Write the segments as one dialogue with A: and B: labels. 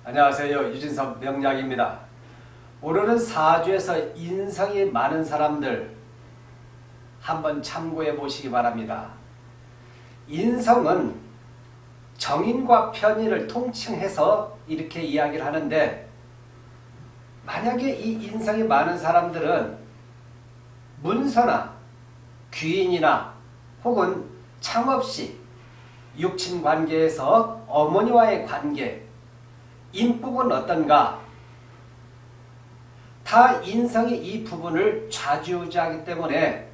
A: 안녕하세요. 유진석 명약입니다. 오늘은 사주에서 인성이 많은 사람들 한번 참고해 보시기 바랍니다. 인성은 정인과 편인을 통칭해서 이렇게 이야기를 하는데, 만약에 이 인성이 많은 사람들은 문서나 귀인이나 혹은 창업시, 육친관계에서 어머니와의 관계, 인복은 어떤가? 다 인성이 이 부분을 좌지우지하기 때문에,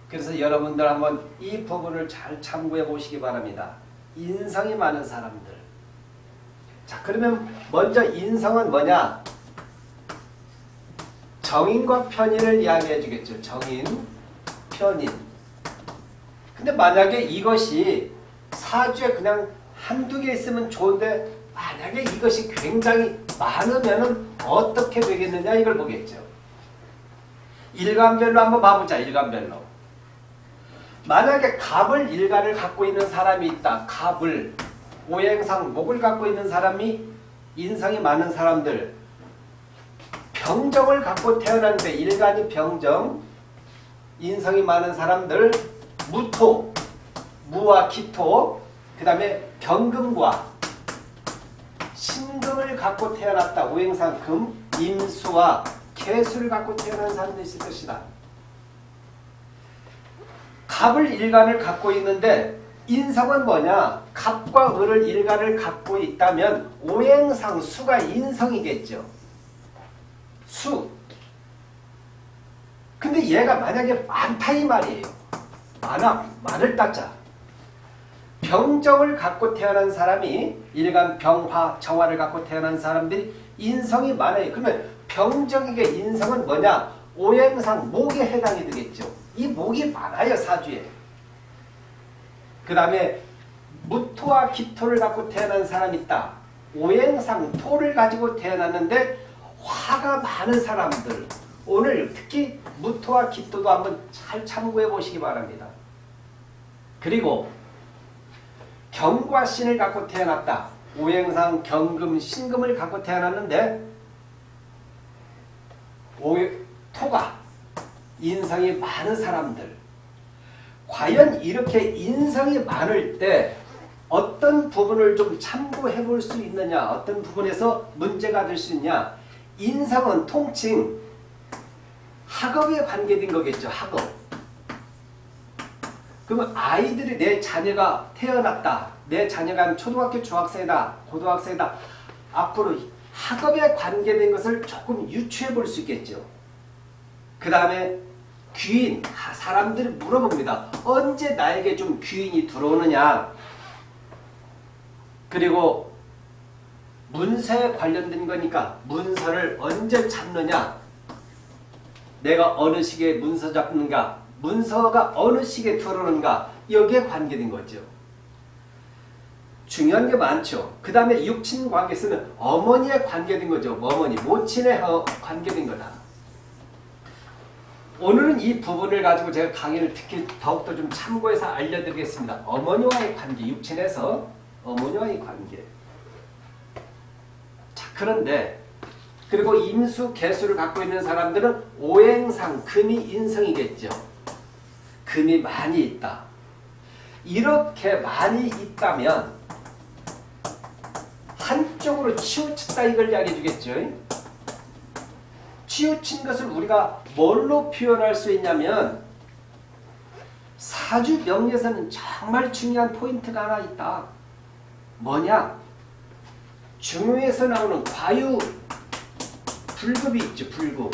A: 그래서 여러분들 한번 이 부분을 잘 참고해 보시기 바랍니다. 인성이 많은 사람들. 자, 그러면 먼저 인성은 뭐냐? 정인과 편인을 이야기해 주겠죠. 정인, 편인. 근데 만약에 이것이 사주에 그냥 한두 개 있으면 좋은데, 만약에 이것이 굉장히 많으면 어떻게 되겠느냐, 이걸 보겠죠. 일간별로 한번 봐보자. 일간별로. 만약에 갑을 일간을 갖고 있는 사람이 있다. 갑을, 오행상 목을 갖고 있는 사람이, 인성이 많은 사람들, 병정을 갖고 태어났는데 일간이 병정, 인성이 많은 사람들, 무토, 무와 기토, 그 다음에 병금과 신금을 갖고 태어났다. 오행상 금, 임수와 개수를 갖고 태어난 사람들이 있을 것이다. 갑을 일간을 갖고 있는데 인성은 뭐냐? 갑과 을을 일간을 갖고 있다면 오행상 수가 인성이겠죠. 수. 근데 얘가 만약에 많다 이 말이에요. 많을 따자. 병정을 갖고 태어난 사람이, 일간 병화, 정화를 갖고 태어난 사람들이 인성이 많아요. 그러면 병정에게 인성은 뭐냐? 오행상 목에 해당이 되겠죠. 이 목이 많아요, 사주에. 그 다음에 무토와 기토를 갖고 태어난 사람이 있다. 오행상 토를 가지고 태어났는데 화가 많은 사람들. 오늘 특히 무토와 기토도 한번 잘 참고해 보시기 바랍니다. 그리고 경과 신을 갖고 태어났다. 오행상 경금, 신금을 갖고 태어났는데 토가 인성이 많은 사람들. 과연 이렇게 인성이 많을 때 어떤 부분을 좀 참고해 볼 수 있느냐, 어떤 부분에서 문제가 될 수 있냐. 인성은 통칭 학업에 관계된 거겠죠. 학업. 그러면 아이들이, 내 자녀가 태어났다. 내 자녀가 초등학교 중학생이다. 고등학생이다. 앞으로 학업에 관계된 것을 조금 유추해 볼 수 있겠죠. 그 다음에 귀인. 사람들이 물어봅니다. 언제 나에게 좀 귀인이 들어오느냐. 그리고 문서에 관련된 거니까 문서를 언제 잡느냐. 내가 어느 시기에 문서 잡는가. 문서가 어느 시기에 들어오는가. 여기에 관계된 거죠. 중요한 게 많죠. 그 다음에 육친 관계에서는 어머니에 관계된 거죠. 어머니, 모친에 관계된 거다. 오늘은 이 부분을 가지고 제가 강의를 특히 더욱더 좀 참고해서 알려드리겠습니다. 어머니와의 관계, 육친에서 어머니와의 관계. 자, 그런데 그리고 임수, 개수를 갖고 있는 사람들은 오행상 금이 인성이겠죠. 금이 많이 있다. 이렇게 많이 있다면 한쪽으로 치우쳤다, 이걸 이야기해 주겠죠. 치우친 것을 우리가 뭘로 표현할 수 있냐면, 사주 명리에서는 정말 중요한 포인트가 하나 있다. 뭐냐? 중요에서 나오는 과유 불급이 있죠. 불급.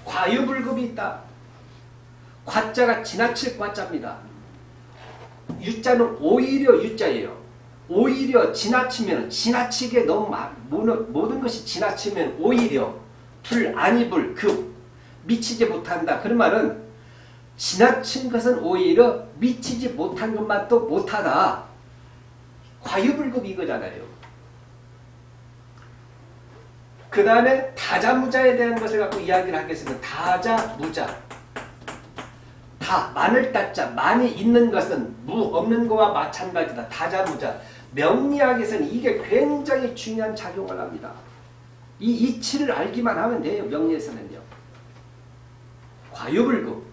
A: 과유불급이 있다. 과자가 지나칠 과자입니다. 유자는 오히려 유자예요. 오히려 지나치면, 지나치게 너무 모든 것이 지나치면 오히려 불, 아니 불, 급, 미치지 못한다. 그런 말은 지나친 것은 오히려 미치지 못한 것만 또 못하다. 과유불급 이거잖아요. 그 다음에 다자무자에 대한 것을 갖고 이야기를 하겠습니다. 다자무자. 다, 많을 따자, 많이 있는 것은 무 없는 거와 마찬가지다. 다자무자. 명리학에서는 이게 굉장히 중요한 작용을 합니다. 이 이치를 알기만 하면 돼요. 명리에서는요. 과유불급,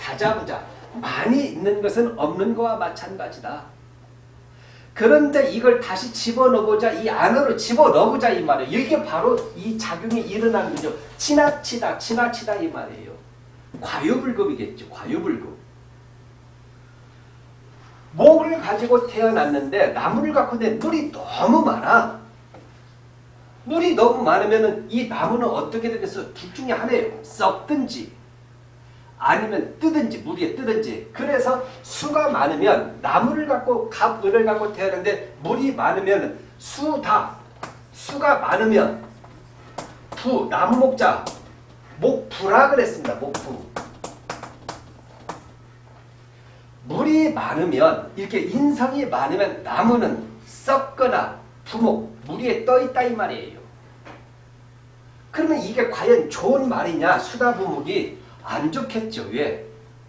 A: 다자부자, 많이 있는 것은 없는 거와 마찬가지다. 그런데 이걸 다시 집어넣어보자, 이 안으로 집어넣어보자 이 말이에요. 이게 바로 이 작용이 일어나는 거죠. 지나치다, 지나치다 이 말이에요. 과유불급이겠죠. 과유불급. 목을 가지고 태어났는데 나무를 갖고 내 물이 너무 많아. 물이 너무 많으면 이 나무는 어떻게 되겠어? 둘 중에 하나예요. 썩든지 아니면 뜨든지, 물 위에 뜨든지. 그래서 수가 많으면 나무를 갖고 갑을을 갖고 태어났는데 물이 많으면 수다. 수가 많으면 부, 나무 목자 목부라 그랬습니다. 목부. 물이 많으면 이렇게 인성이 많으면 나무는 썩거나 부목, 물 위에 떠있다 이 말이에요. 그러면 이게 과연 좋은 말이냐? 수다부목이 안 좋겠죠. 왜?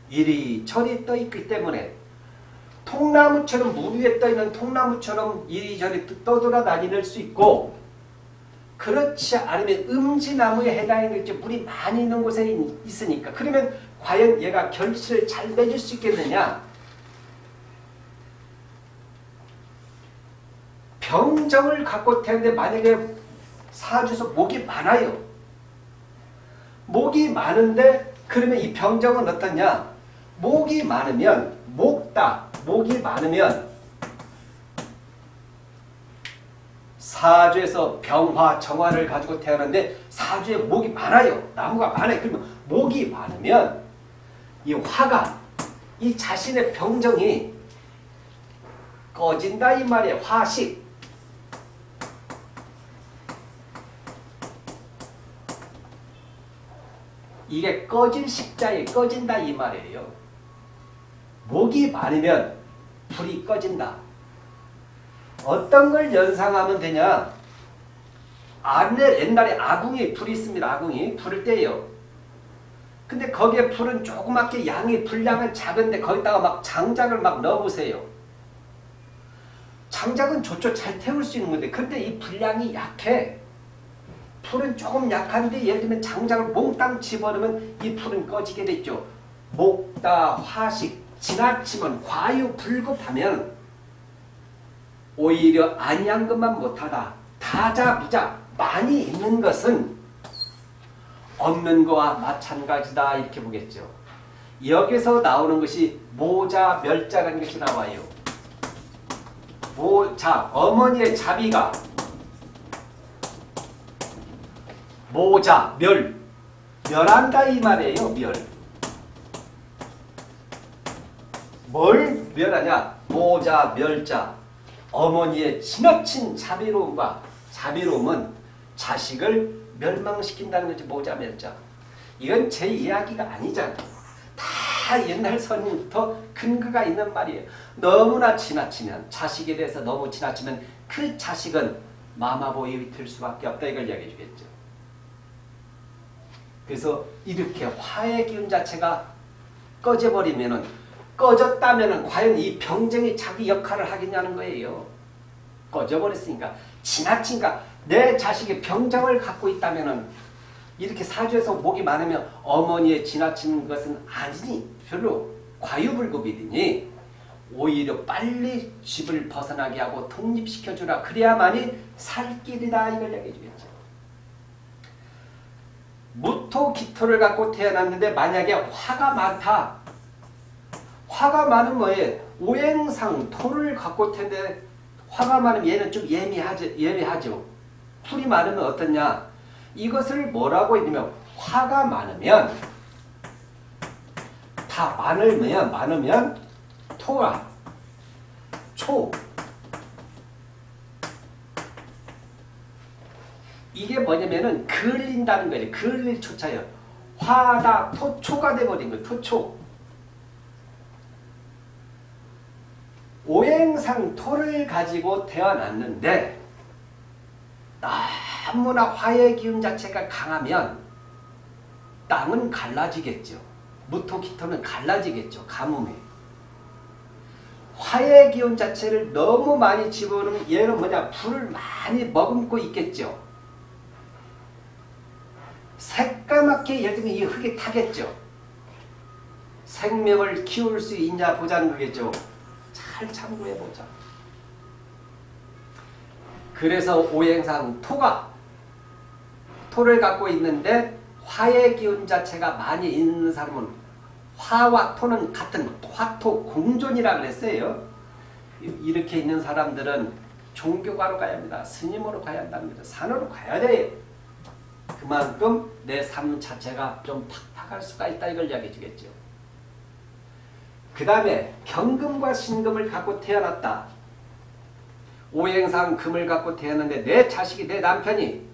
A: 이리저리 떠있기 때문에. 통나무처럼 물 위에 떠있는 통나무처럼 이리저리 떠돌아다닐 수 있고, 그렇지 않으면 음지나무에 해당되겠죠. 물이 많이 있는 곳에 있으니까. 그러면 과연 얘가 결실을 잘 맺을 수 있겠느냐? 병정을 갖고 태어났는데 만약에 사주에서 목이 많아요. 목이 많은데 그러면 이 병정은 어떠냐? 목이 많으면 목다. 목이 많으면 사주에서 병화, 정화를 가지고 태어났는데 사주에 목이 많아요. 나무가 많아요. 그러면 목이 많으면 이 화가 이 자신의 병정이 꺼진다 이 말이에요. 화식. 이게 꺼질 식자에 꺼진다 이 말이에요. 목이 많으면 불이 꺼진다. 어떤 걸 연상하면 되냐? 옛날에 아궁이 불이 있습니다. 아궁이 불을 떼요. 근데 거기에 불은 조그맣게 양이 분량은 작은데 거기다가 막 장작을 막 넣어보세요. 장작은 좋죠. 잘 태울 수 있는 건데 근데 이 분량이 약해. 불은 조금 약한데 예를 들면 장작을 몽땅 집어넣으면 이 불은 꺼지게 됐죠. 목다 화식 지나치면 과유불급하면 오히려 아니한 것만 못하다. 다자부자 많이 있는 것은 없는 거와 마찬가지다 이렇게 보겠죠. 여기서 나오는 것이 모자 멸자라는 것이 나와요. 모자 어머니의 자비가 모자, 멸한다 이 말이에요. 뭘 멸하냐? 모자, 멸자. 어머니의 지나친 자비로움은 자식을 멸망시킨다는 거지. 모자, 멸자. 이건 제 이야기가 아니잖아요. 다 옛날 선부터 근거가 있는 말이에요. 너무나 지나치면 자식에 대해서 너무 지나치면 그 자식은 마마보이 될 수밖에 없다 이걸 이야기해 주겠죠. 그래서 이렇게 화의 기운 자체가 꺼졌다면은 과연 이 병정이 자기 역할을 하겠냐는 거예요. 꺼져버렸으니까 지나치니까 내 자식이 병정을 갖고 있다면은 이렇게 사주에서 목이 많으면 어머니의 지나치는 것은 아니니 별로 과유불급이니 오히려 빨리 집을 벗어나게 하고 독립시켜주라. 그래야만이 살 길이다 이걸 얘기해 주겠죠. 무토 기토를 갖고 태어났는데 만약에 화가 많다. 화가 많은 뭐예요? 오행상 토를 갖고 태어났는데 화가 많으면 얘는 좀 예민하죠. 풀이 많으면 어떠냐? 이것을 뭐라고 했냐면 화가 많으면 다 많으면 토가 초 이게 뭐냐면은 그을린다는 거예요. 그을릴 초차예요. 화다 토초가 돼버린 거예요. 토초. 오행상 토를 가지고 태어났는데 너무나 화의 기운 자체가 강하면 땅은 갈라지겠죠. 무토 기토는 갈라지겠죠. 가뭄에. 화의 기운 자체를 너무 많이 집어넣으면 얘는 뭐냐? 불을 많이 머금고 있겠죠. 새까맣게 예를 들면 이 흙이 타겠죠. 생명을 키울 수 있냐 보자는 거겠죠. 잘 참고해보자. 그래서 오행상 토를 갖고 있는데 화의 기운 자체가 많이 있는 사람은 화와 토는 같은 화토 공존이라 그랬어요. 이렇게 있는 사람들은 종교가로 가야 합니다. 스님으로 가야 한답니다. 산으로 가야 돼요. 그만큼 내 삶 자체가 좀 팍팍할 수가 있다 이걸 이야기해 주겠죠. 그 다음에 경금과 신금을 갖고 태어났다. 오행상 금을 갖고 태어났는데 내 자식이 내 남편이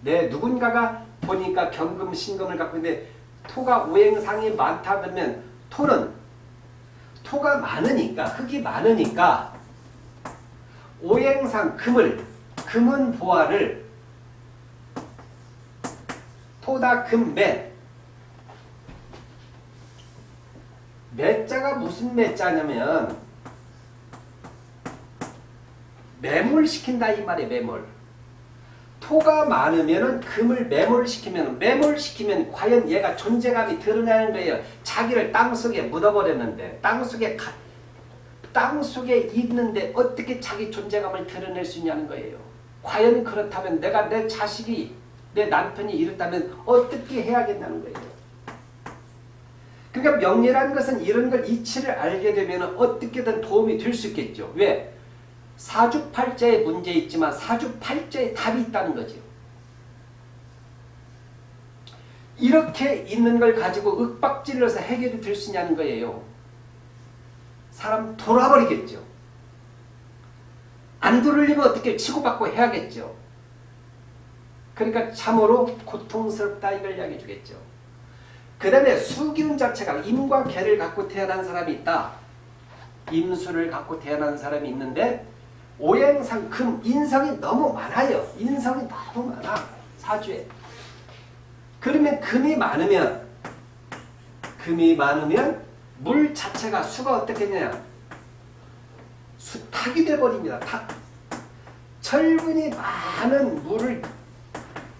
A: 내 누군가가 보니까 경금 신금을 갖고 있는데 토가 오행상이 많다 그러면 토가 많으니까 흙이 많으니까 오행상 금은 보화를 토다 금매 매자가 무슨 매자냐면 매몰시킨다 이 말이에요. 매몰. 토가 많으면은 금을 매몰시키면 과연 얘가 존재감이 드러나는 거예요. 자기를 땅속에 묻어버렸는데 땅속에 있는데 어떻게 자기 존재감을 드러낼 수 있냐는 거예요. 과연 그렇다면 내가 내 자식이 내 남편이 이렇다면 어떻게 해야겠냐는 거예요. 그러니까 명리라는 것은 이런 걸 이치를 알게 되면 어떻게든 도움이 될 수 있겠죠. 왜? 사주팔자에 문제 있지만 사주팔자에 답이 있다는 거죠. 이렇게 있는 걸 가지고 윽박질러서 해결이 될 수 있냐는 거예요. 사람 돌아버리겠죠. 안 돌리면 어떻게 치고받고 해야겠죠. 그러니까 참으로 고통스럽다 이걸 이야기해 주겠죠. 그 다음에 수기운 자체가 임과 개를 갖고 태어난 사람이 있다. 임수를 갖고 태어난 사람이 있는데 오행상 금 인성이 너무 많아요. 인성이 너무 많아 사주에. 그러면 금이 많으면 물 자체가 수가 어떻게 되냐? 수탁이 돼버립니다. 탁. 철분이 많은 물을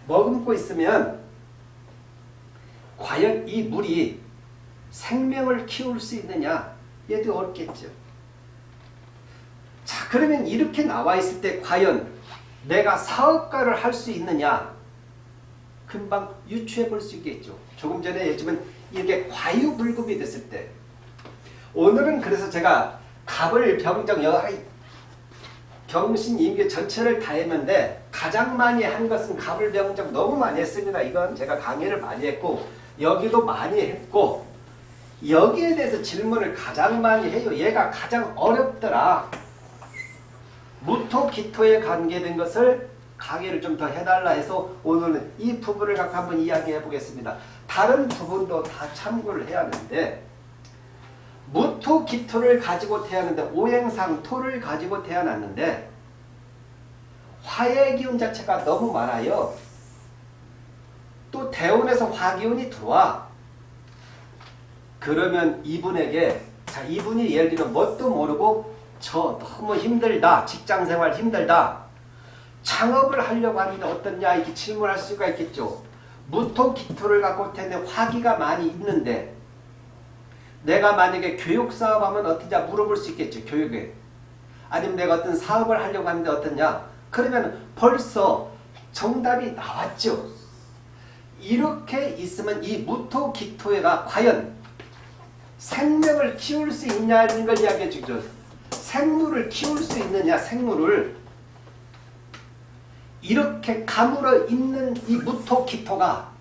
A: 머금고 있으면 과연 이 물이 생명을 키울 수 있느냐? 얘도 어렵겠죠. 자, 그러면 이렇게 나와 있을 때 과연 내가 사업가를 할 수 있느냐? 금방 유추해 볼 수 있겠죠. 조금 전에 얘기했지만 이렇게 과유불급이 됐을 때 오늘은 그래서 제가 갑을 병정 경신 임계 전체를 다 했는데 가장 많이 한 것은 갑을 병정 너무 많이 했습니다. 이건 제가 강의를 많이 했고 여기도 많이 했고 여기에 대해서 질문을 가장 많이 해요. 얘가 가장 어렵더라. 무토기토에 관계된 것을 강의를 좀 더 해달라 해서 오늘은 이 부분을 갖고 한번 이야기해 보겠습니다. 다른 부분도 다 참고를 해야 하는데 무토기토를 가지고 태어났는데 오행상 토를 가지고 태어났는데 화의 기운 자체가 너무 많아요. 또 대운에서 화기운이 들어와. 그러면 이분에게 이분이 예를 들면 뭣도 모르고 저 너무 힘들다. 직장생활 힘들다. 창업을 하려고 하는데 어떻냐 이렇게 질문할 수가 있겠죠. 무토기토를 갖고 텐데 화기가 많이 있는데 내가 만약에 교육사업하면 어떠냐 물어볼 수 있겠죠. 교육에. 아니면 내가 어떤 사업을 하려고 하는데 어떠냐. 그러면 벌써 정답이 나왔죠. 이렇게 있으면 이 무토기토가 과연 생명을 키울 수 있냐는 걸 이야기해 주죠. 생물을 키울 수 있느냐 생물을. 이렇게 가물어 있는 이 무토기토가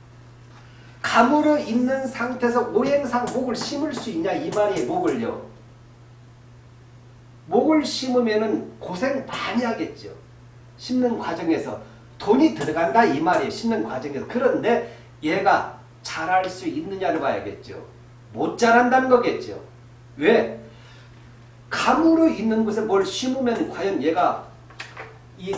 A: 가물어 있는 상태에서 오행상 목을 심을 수 있냐 이 말이에요. 목을요. 목을 심으면은 고생 많이 하겠죠. 심는 과정에서 돈이 들어간다 이 말이에요. 심는 과정에서. 그런데 얘가 자랄 수 있느냐를 봐야겠죠. 못 자란다는 거겠죠. 왜? 가물어 있는 곳에 뭘 심으면 과연 얘가 이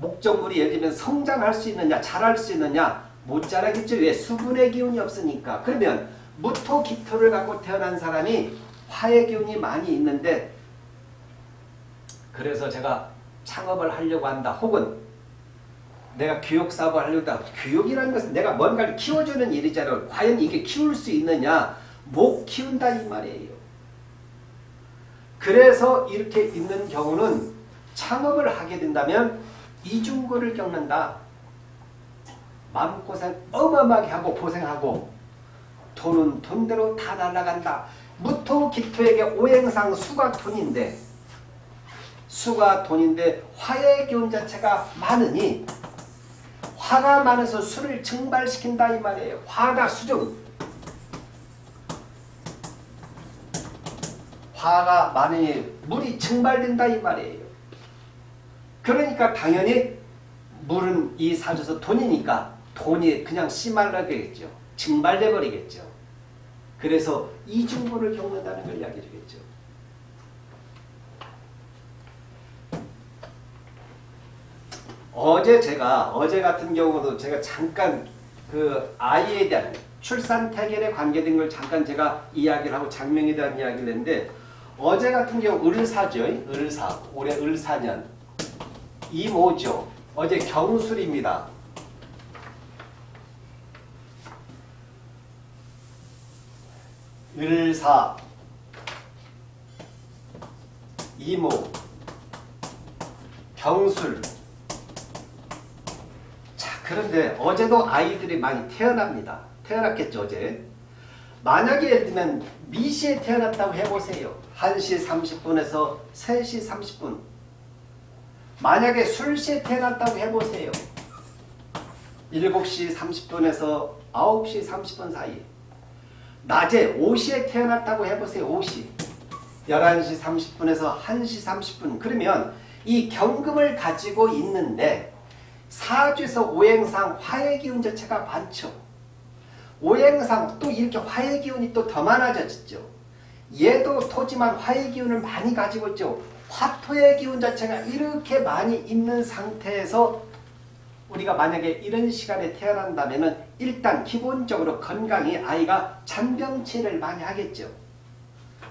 A: 목적물이 예를 들면 성장할 수 있느냐 자랄 수 있느냐 못 자라겠죠. 왜? 수분의 기운이 없으니까. 그러면 무토기토를 갖고 태어난 사람이 화의 기운이 많이 있는데 그래서 제가 창업을 하려고 한다. 혹은 내가 교육사업을 하려고 한다. 교육이라는 것은 내가 뭔가를 키워주는 일이잖아요. 과연 이게 키울 수 있느냐? 못 키운다 이 말이에요. 그래서 이렇게 있는 경우는 창업을 하게 된다면 이중고를 겪는다. 마음고생 어마어마하게 하고 고생하고 돈은 돈대로 다 날아간다. 무토 기토에게 오행상 수가 돈인데 화의 기운 자체가 많으니 화가 많아서 수를 증발시킨다 이 말이에요. 화가 수증. 화가 많으니 물이 증발된다 이 말이에요. 그러니까 당연히 물은 이 사주에서 돈이니까 돈이 그냥 씨말라겠죠. 증발돼 버리겠죠. 그래서 이중고를 겪는다는 걸 이야기해 주겠죠. 어제 같은 경우도 제가 잠깐 그 아이에 대한 출산 태결에 관계된 걸 잠깐 제가 이야기를 하고 장명에 대한 이야기를 했는데 어제 같은 경우 을사죠. 을사. 올해 을사년. 이모죠. 어제 경술입니다. 을사. 이모. 경술. 자, 그런데 어제도 아이들이 많이 태어납니다. 태어났겠죠, 어제. 만약에 예를 들면 미시에 태어났다고 해보세요. 1시 30분에서 3시 30분. 만약에 술시에 태어났다고 해보세요. 7시 30분에서 9시 30분 사이. 낮에 5시에 태어났다고 해보세요. 5시. 11시 30분에서 1시 30분. 그러면 이 경금을 가지고 있는데 사주에서 오행상 화의 기운 자체가 많죠. 오행상 또 이렇게 화의 기운이 또 더 많아졌죠. 얘도 토지만 화의 기운을 많이 가지고 있죠. 화토의 기운 자체가 이렇게 많이 있는 상태에서 우리가 만약에 이런 시간에 태어난다면 일단 기본적으로 건강히 아이가 잔병치레를 많이 하겠죠.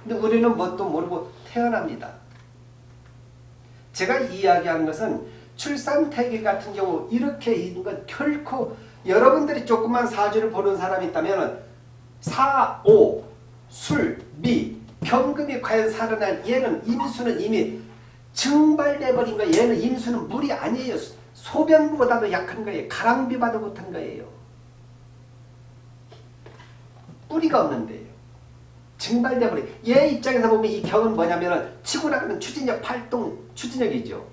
A: 근데 우리는 뭣도 모르고 태어납니다. 제가 이야기하는 것은 출산태계 같은 경우 이렇게 있는 건 결코 여러분들이 조그만 사주를 보는 사람이 있다면 사, 오, 술, 미, 경금이 과연 살아날 얘는 임수는 이미 증발돼 버린 거예요. 얘는 임수는 물이 아니에요. 소변보다도 약한 거예요. 가랑비보다 못한 거예요. 뿌리가 없는데요. 증발돼 버린. 얘 입장에서 보면 이 경은 뭐냐면은 치고 나가는 추진력, 활동 추진력이죠.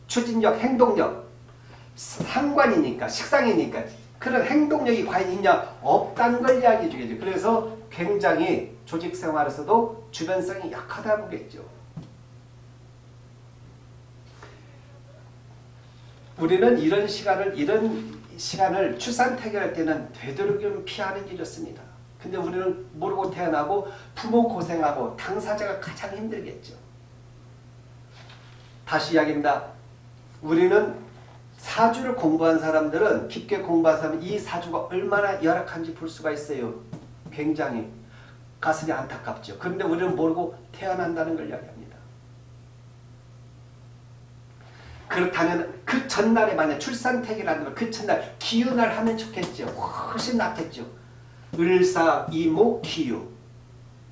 A: 추진력, 행동력. 상관이니까, 식상이니까 그런 행동력이 과연 있냐? 없다는 걸 이야기해 주겠죠. 그래서 굉장히 조직생활에서도 주변성이 약하다 보겠죠. 우리는 이런 시간을 출산 태결할 때는 되도록이면 피하는 게 좋습니다. 근데 우리는 모르고 태어나고 부모 고생하고 당사자가 가장 힘들겠죠. 다시 이야기합니다. 우리는 사주를 공부한 사람들은 깊게 공부한 사람은 이 사주가 얼마나 열악한지 볼 수가 있어요. 굉장히 가슴이 안타깝죠. 그런데 우리는 모르고 태어난다는 걸 이야기합니다. 그렇다면 그 전날에 만약 출산태기를 한다면 그 전날 기운을 하면 좋겠죠. 훨씬 낫겠죠. 을사, 이모, 기유.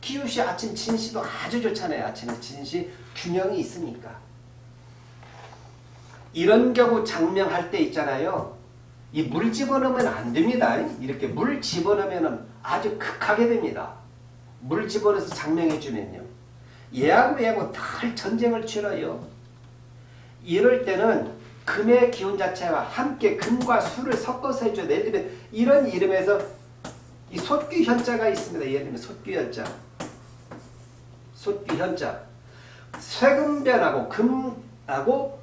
A: 기유시 아침 진시도 아주 좋잖아요. 아침에 진시 균형이 있으니까. 이런 경우 장명할 때 있잖아요. 이 물 집어넣으면 안 됩니다. 이렇게 물 집어넣으면 아주 극하게 됩니다. 물 집어넣어서 장명해 주면요. 얘하고 늘 전쟁을 치러요. 이럴 때는 금의 기운 자체와 함께 금과 수를 섞어서 해줘야 돼요. 예를 들면 이런 이름에서 이 솥귀현자가 있습니다. 예를 들면 솥귀현자. 솥귀현자. 쇠금변하고 금하고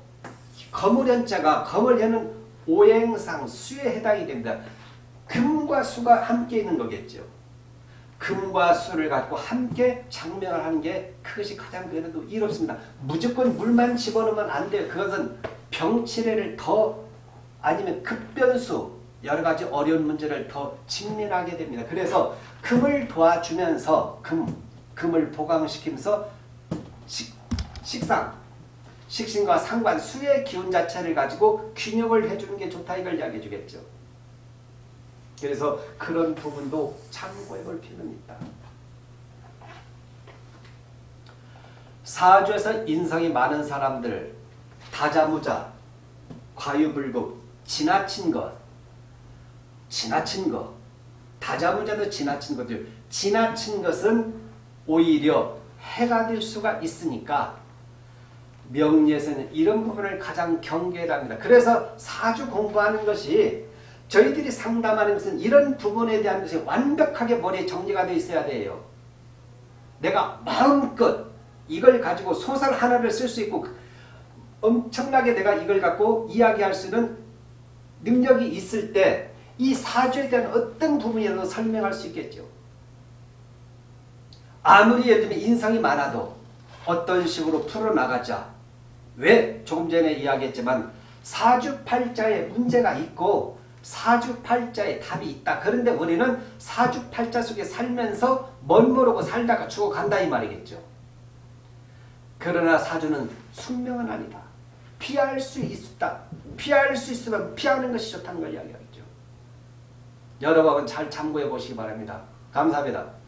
A: 거물현자가 거물현은 오행상 수에 해당이 됩니다. 금과 수가 함께 있는 거겠죠. 금과 수를 갖고 함께 장명을 하는 게 그것이 가장 그래도 이롭습니다. 무조건 물만 집어넣으면 안 돼요. 그것은 병치레를 더 아니면 급변수 여러 가지 어려운 문제를 더 직면하게 됩니다. 그래서 금을 도와주면서 금을 보강시키면서 식신과 상관, 수의 기운 자체를 가지고 균형을 해주는 게 좋다 이걸 이야기해 주겠죠. 그래서 그런 부분도 참고해 볼 필요는 있다. 사주에서 인성이 많은 사람들, 다자무자, 과유불급, 지나친 것, 다자무자도 지나친 것들, 지나친 것은 오히려 해가 될 수가 있으니까 명리에서는 이런 부분을 가장 경계를 합니다. 그래서 사주 공부하는 것이 저희들이 상담하는 것은 이런 부분에 대한 것이 완벽하게 머리에 정리가 되어 있어야 돼요. 내가 마음껏 이걸 가지고 소설 하나를 쓸 수 있고 엄청나게 내가 이걸 갖고 이야기할 수 있는 능력이 있을 때 이 사주에 대한 어떤 부분이라도 설명할 수 있겠죠. 아무리 예를 들면 인성이 많아도 어떤 식으로 풀어나가자. 왜? 조금 전에 이야기했지만 사주팔자에 문제가 있고 사주팔자에 답이 있다. 그런데 우리는 사주팔자 속에 살면서 멋모르고 살다가 죽어간다 이 말이겠죠. 그러나 사주는 숙명은 아니다. 피할 수 있다. 피할 수 있으면 피하는 것이 좋다는 걸 이야기하겠죠. 여러분 잘 참고해 보시기 바랍니다. 감사합니다.